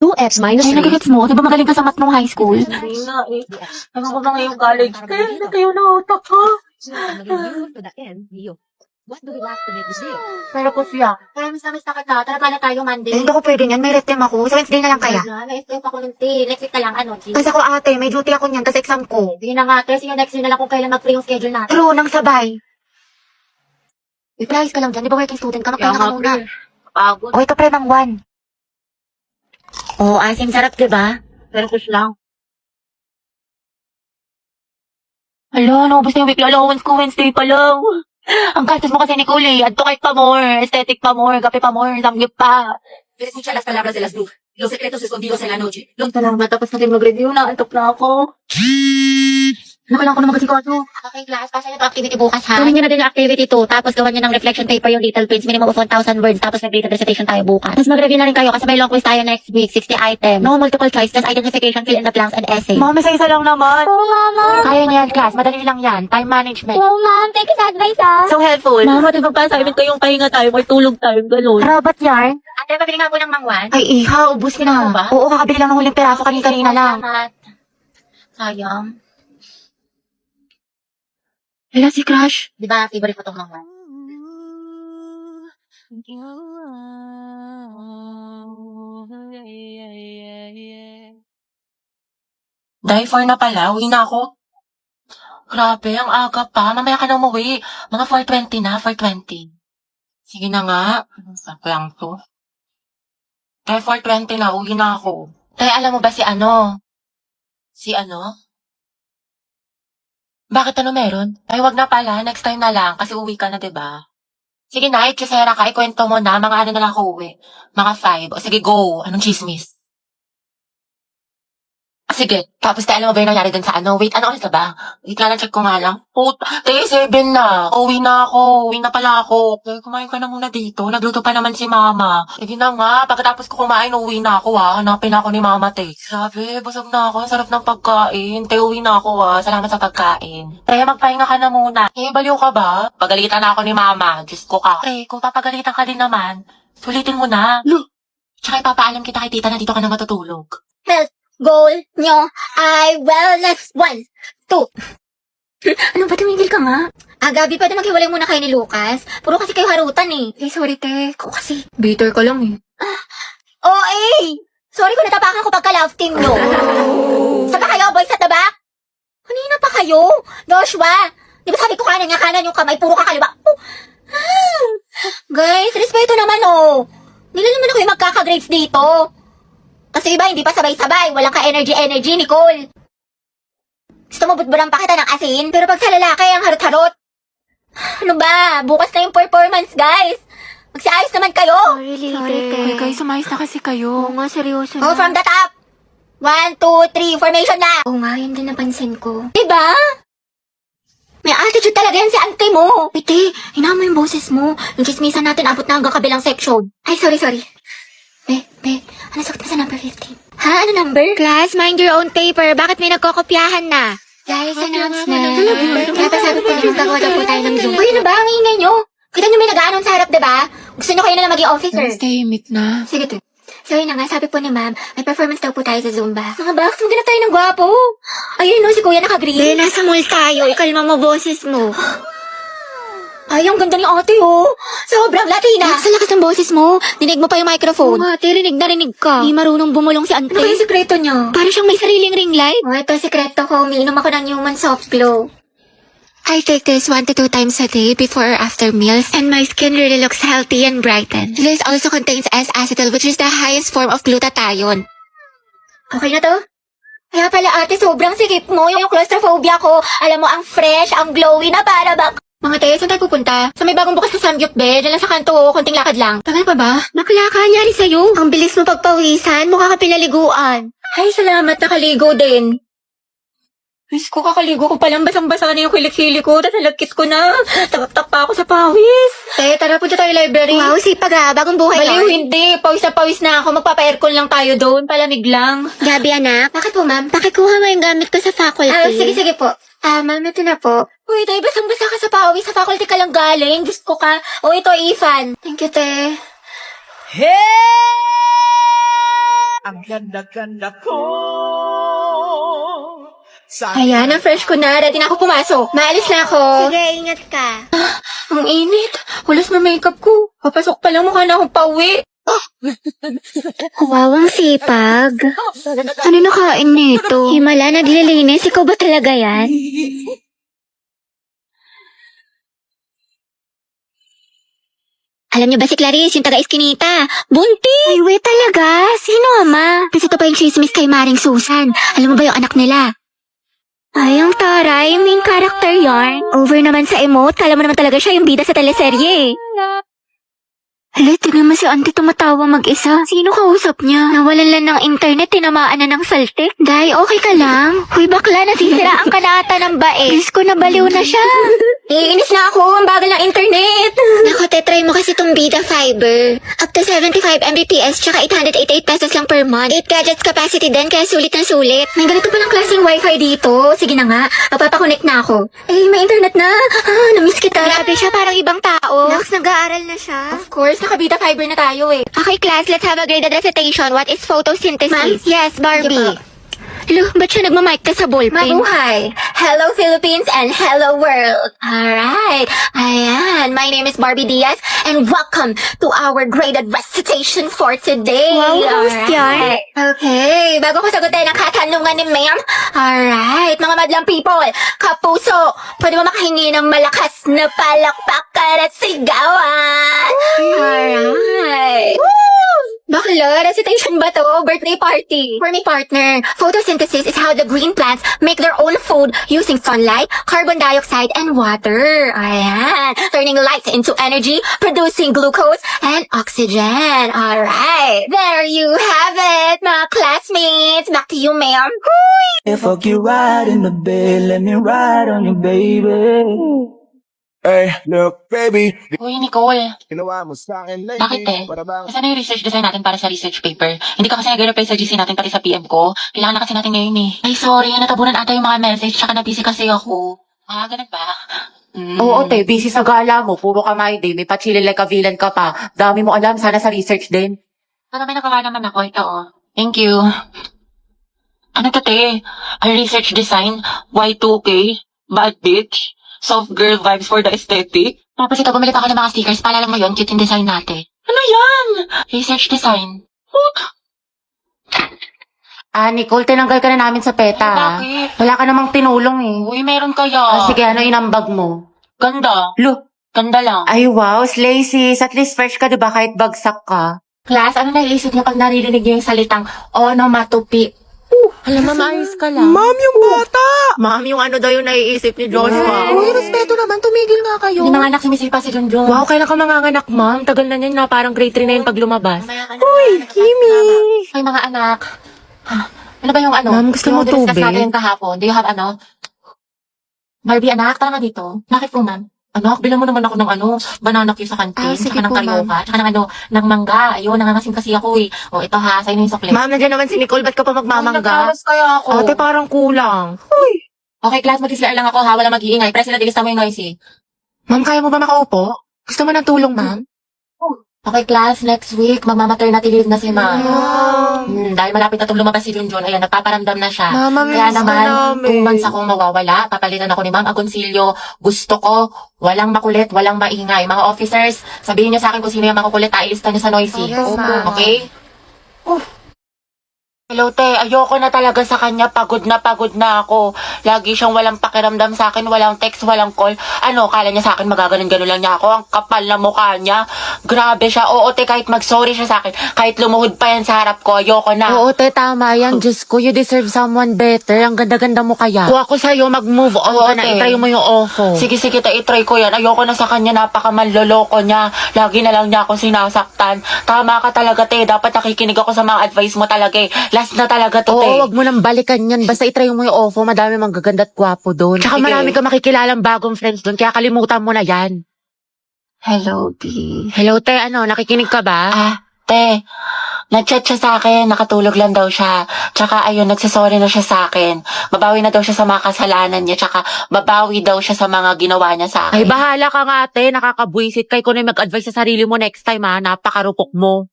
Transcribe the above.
2x minus Ay, 3. nagigits mo? Di ba magaling ka sa math nung high school? Hindi na eh. Ano ko ba ngayong college? Kaya natayo na utak ko. To the end, you. What do we lack to make this deal? Pero po siya. Kaya miss na kita. Tara pala tayo Monday. Hindi ko pwede niyan. May rest time ako. Sa Wednesday na lang kaya. May stress ako ng tea. Next week na lang, ano, G? Kasi ako ate, may duty ako niyan. Kasi exam ko. Sige na nga, kasi yung next week na lang kung kailan mag-free yung schedule natin. True, nang sabay. I-price ka lang dyan. Di ba working student ka? Kaya Magpahinga nga ka muna. pagod. Okay ka pre ng 1. Oo, asim sarap, di ba? Pero push lang. Hala, naubos na yung weekly allowance ko Wednesday pa lang. Ang gastos mo kasi Nicole eh. Adto kahit pa more, aesthetic pa more, kape pa more, samgyup pa. Escucha las palabras de las dos. Los secretos escondidos en la noche. Salamat, tapos natin mag-review na. Antok na ako. Nakalang ko na mag-asikaso. Okay, class. Pasa yung activity bukas, ha? Gawin niyo na din yung activity 2, tapos gawan niyo ng reflection paper yung little prints, minimum of 1,000 words, tapos nag-graded recitation tayo bukas. Tapos mag-review na rin kayo kasi may long quiz tayo next week, 60 items. No multiple choice, just identification, fill in the blanks, and essay. Mami, sa isa lang naman. Oo, mama. Kaya niyan, class. Madali lang yan. Time management. Oo, ma'am. Thank you sa advice, ah. So helpful. Mama, di ba pa assignment ko yung pahinga tayo, may tulog tayo, gano'n. Rabat yarn? Ate, pabili nga po ng mangwan. Ay, iha. Ubus ka na. Ano ba? Oo, kakabili lang ng huling peraso kanina lang. Salamat. Sayang. Hala si Crush. Di ba, favorite ko tong mangwan? Dahil 4 na pala, uwi na ako. Grabe, ang aga pa. Mamaya ka na umuwi. Mga 4:20 na, 4:20. Sige na nga. Saan lang to? Dahil 4:20 na, uwi na ako. Tay, alam mo ba si ano? Si ano? Bakit ano meron? Ay, wag na pala. Next time na lang. Kasi uwi ka na, diba? Sige na, itchesera ka. Ikwento mo na. Mga ano na lang ako uwi. Mga 5. O sige, go. Anong chismis? Sige. Tapos tayo, alam mo ba yung nangyari dun sa ano? Wait, ano oras na ba? Wait nga lang, check ko nga lang. Tayo 7 na. Uwi na ako. Uwi na pala ako. Okay, kumain ka na muna dito. Nagluto pa naman si mama. Sige na nga. Pagkatapos ko kumain, uwi na ako Hanapin ako ni mama, te. Sabi, busog na ako. Ang sarap ng pagkain. Te, uwi na ako Salamat sa pagkain. Te, magpahinga ka na muna. Eh, baliw ka ba? Pagalitan na ako ni mama. Diyos ko ka. Te, kung papagalitan ka din naman, sulitin mo na. Tsaka ipapaalam kita kay tita na dito ka na matutulog. Goal nyo ay wellness 1, 2. Ano ba, tumigil ka nga? Gabi, pwede maghiwalay muna kayo ni Lucas. Puro kasi kayo harutan eh. Sorry, te. Ko kasi. Bitter ka lang eh. Sorry kung natapakan ko pagka-love team nyo. Saan pa kayo, boys at the back? Kanina pa kayo? Joshua, di ba sabi ko kanan yung kamay, puro kakaliwa. Guys, respeto naman Nila naman ako yung magkaka-grades dito. Kasi iba, hindi pa sabay-sabay. Walang ka-energy, Nicole. Gusto mo butbulang pa kita ng asin? Pero pag sa lalaki, ang harot-harot. Ano ba? Bukas na yung performance, guys. Magsiayos naman kayo. Sorry, te. guys, sumayos na kasi kayo. Oo nga, seryoso Oh, from the top. 1, 2, 3, formation na. Oo nga, yun din napansin ko. Diba? May attitude talaga yan si auntie mo. Wait, te. Hinaan mo yung boses mo. Yung chismisan natin, abot na hanggang kabilang section. Ay, sorry. Be, ano sagot mo sa number 15? Ha? Ano number? Class, mind your own paper. Bakit may nagkokopyahan na? Guys, announcement. Kaya pa sabi ko naman, gagawa daw po tayo ng Zoom. Uy, ano ba? Ang ingay nyo. Kita nyo may nag-aanon sa harap, diba? Gusto nyo kayo na lang maging officer. Tahimik na. Sige, te. So yun na nga, sabi po ni ma'am, may performance daw po tayo sa Zumba. Mga box, maghanap tayo ng gwapo. Ayun, si kuya naka-green. Nasa mall tayo. Ikalma mo boses mo. Ay, ang ganda ni ate, Sobrang Latina. Sa lakas ng boses mo, dinig mo pa yung microphone. Ate, rinig na rinig ka. Di marunong bumulong si Ante. Ano ba yung sekreto niya? Parang siyang may sariling ring light. Ito, sekreto ko. Umiinom ako ng Human Soft Glow. I take this 1 to 2 times a day before or after meals, and my skin really looks healthy and brightened. This also contains S-acetyl, which is the highest form of glutathione. Okay na to? Kaya pala ate, sobrang sikip mo. Yung claustrophobia ko, alam mo, ang fresh, ang glowy na para bang... Mga te, saan tayo pupunta? Sa may bagong bukas na Samgyup Bed, dyan lang sa kanto, konting lakad lang. Tagal pa ba? Bakla ka, nyari sa'yo. Ang bilis mo pagpawisan, mukha ka pinaliguan. Ay, salamat, nakaligo din. Miss ko, kakaligo ko palang basang-basa na yung kilik-kilik ko, tapos nalagkit ko na. Takak-tak pa ako sa pawis. Te, tara punta tayo library. Wow, sipag ah, bagong buhay Baliw, yan. hindi. Pawis na pawis na ako. Magpapa-aircon lang tayo doon. Palamig lang. Gabi anak, bakit po ma'am? Pakikuha mo yung gamit ko sa faculty. Sige po. Ma'am, ito na po. Uy, tayo basang-basa ka sa pawis. Sa faculty ka lang galing. Diyos ko ka. O, ito, Ifan. Thank you, te. Ang ganda-ganda ko. Ayan, ang fresh ko na. Ready na ako pumasok. Maalis na ako. Sige, ingat ka. Ang init. Walas na makeup ko. Papasok pa lang mukha na akong pauwi. Wow, ang sipag. Ano nakain nito? Himala, naglilinis. Ikaw ba talaga yan? Alam niyo ba si Clarice, yung taga-Eskinita? Bunti! Ay, wait talaga. Sino, ama? Kasi ito pa yung chismis kay Maring Susan. Alam mo ba yung anak nila? Ay, ang taray. Main character yarn. Over naman sa emote. Kala mo naman talaga siya yung bida sa teleserye. Hala, tignan mo si auntie tumatawa mag-isa. Sino kausap niya? Nawalan lang ng internet, tinamaan na ng saltik. Day, okay ka lang? Huy, bakla, nasisiraan ka na ata ng bae. Diyos ko, nabaliw na siya. Iinis na ako. Ang bagal ng internet. Nako, try mo kasi tong Bida Fiber. Up to 75 Mbps, tsaka 888 pesos lang per month. 8 gadgets capacity din, kaya sulit na sulit. May ganito palang klaseng wifi dito. Sige na nga. Magpapakonect na ako. Eh, may internet na. Namiss kita. Grabe siya, parang ibang tao. Nax, nag-aaral na siya. Of course, nakabita fiber na tayo eh. Okay, class, let's have a graded recitation. What is photosynthesis? Ma'am? Yes, Barbie. Sige Lo, ba't siya nagmamic ka sa ballpen? Mabuhay! Hello Philippines and hello world! Alright, ayan, my name is Barbie Diaz and welcome to our graded recitation for today! Wow, host yan. Okay, bago ko sagutin ang katanungan ni ma'am, alright, mga madlang people, kapuso, pwede mo makahingi ng malakas na palakpakan at sigawan! Alright! Bakla, recitation ba to? Birthday party. For my partner, photosynthesis is how the green plants make their own food using sunlight, carbon dioxide, and water. Ayan. Turning light into energy, producing glucose and oxygen. Alright. There you have it, mga classmates. Back to you, ma'am. If fuck you right in the bed, let me ride on you, baby. Hey, look, baby. Uy, Nicole. Ginawa mo sa akin lately. Bakit eh? Para bang Kasi yung research design natin para sa research paper. Hindi ka kasi nag-reply sa GC natin pati sa PM ko. Kailangan na kasi natin ngayon eh. Ay, sorry. Natabunan ata yung mga message. Tsaka na-busy kasi ako. Ah, ganun ba? Oo, te, busy sa gala mo. Puro ka my day. May pa-chilling like a villain ka pa. Dami mo alam. Sana sa research din. Pero may nagawa naman ako. Ito oh. Thank you. Ano to, te? A research design? Y2K? Bad bitch? Soft girl vibes for the aesthetic? Tapos ito, bumili pa ako ng mga stickers. Paalala mo yun, cute yung design natin. Ano yan? Research design. Ah, Nicole, tinanggal ka na namin sa PETA, Ay, ha? bakit? Wala ka namang tinulong, eh. Uy, meron kaya. Ah, sige, ano inambag mo? Ganda. Lo, Ganda lang. ay wow, slay sis. At least fresh ka, diba? Kahit bagsak ka. Class, ano naiisip niyo pag naririnig niyo yung salitang onomatopoeia? Alam mo, maayos ka lang. Ma'am, yung bata! Ma'am, yung ano daw yung naiisip ni Joshua. Uy, respeto naman, tumigil nga kayo. Hindi mga anak sumisipa si Junjun. Wow, kailan ka manganganak, ma'am? Tagal na yan na, parang grade 3 na yun pag lumabas. Uy, Kimi! Ay, mga anak. Ano ba yung ano? Ma'am, gusto mo Yung tubig? discuss natin kahapon. Do you have ano? Barbie, anak, tara nga dito. Bakit po, ma'am? Anak, bilang mo naman ako ng ano, banana cue sa kantin, Sige tsaka ng po, karyoka, tsaka ng ano, ng mangga. Ayun, nangangasim kasi ako eh. O, ito ha, sa'yo na yung sukli. Ma'am, nandiyan naman si Nicole. Ba't ka pa magmamangga? Nagkawas kaya ako. Ate, parang kulang. Okay, class, mag-isla lang ako ha, wala mag-iingay. President, ilista mo yung noisy. Ma'am, kaya mo ba makaupo? Gusto mo ng tulong, ma'am? Okay, class, next week, magmamaternity leave na si ma'am. Dahil malapit na itong lumabas si Junjun, ayan, nagpaparamdam na siya. Mama, Kaya miss ka naman, namin. 2 months akong mawawala. Papalitan ako ni Ma'am Agoncillo. Gusto ko, walang makulit, walang maingay. Mga officers, sabihin niyo sa akin kung sino yung makukulit, ailista niyo sa noisy. Yes, ma'am. Okay? Hello, te. Ayoko na talaga sa kanya. Pagod na ako. Lagi siyang walang pakiramdam sa akin. Walang text, walang call. Ano, kala niya sa akin magaganon-ganon lang niya ako. Ang kapal na mukha niya. Grabe siya. Oo, te, kahit mag-sorry siya sa akin. Kahit lumuhod pa yan sa harap ko. Ayoko na. Oo, te, tama yan. Diyos ko, you deserve someone better. Ang ganda-ganda mo kaya. Kung ako sa'yo, mag-move on Oo, ka na. te. Itry mo yung ofo. Sige, te, itry ko yan. Ayoko na sa kanya, napakamanloloko niya. Lagi na lang niya ako sinasaktan. Tama ka talaga, te. Dapat nakikinig ako sa mga advice mo talaga eh. Last na talaga to, te. Oo, wag mo nang balikan yan. Basta itry mo yung ofo. Madami mang gaganda at gwapo doon. Tsaka Sige. marami ka makikilalang bagong friends doon. Kaya kalimutan mo na yan. Hello, D. Hello, te. Ano, nakikinig ka ba? Te, nag-chat siya sa akin, nakatulog lang daw siya. Tsaka ayun, nagsasorry na siya sa akin. Babawi na daw siya sa mga kasalanan niya, tsaka babawi daw siya sa mga ginawa niya sa akin. Ay, bahala ka nga, te. Nakakabwisit. Kay ko na mag-advise sa sarili mo next time, ha. Napakarupok mo.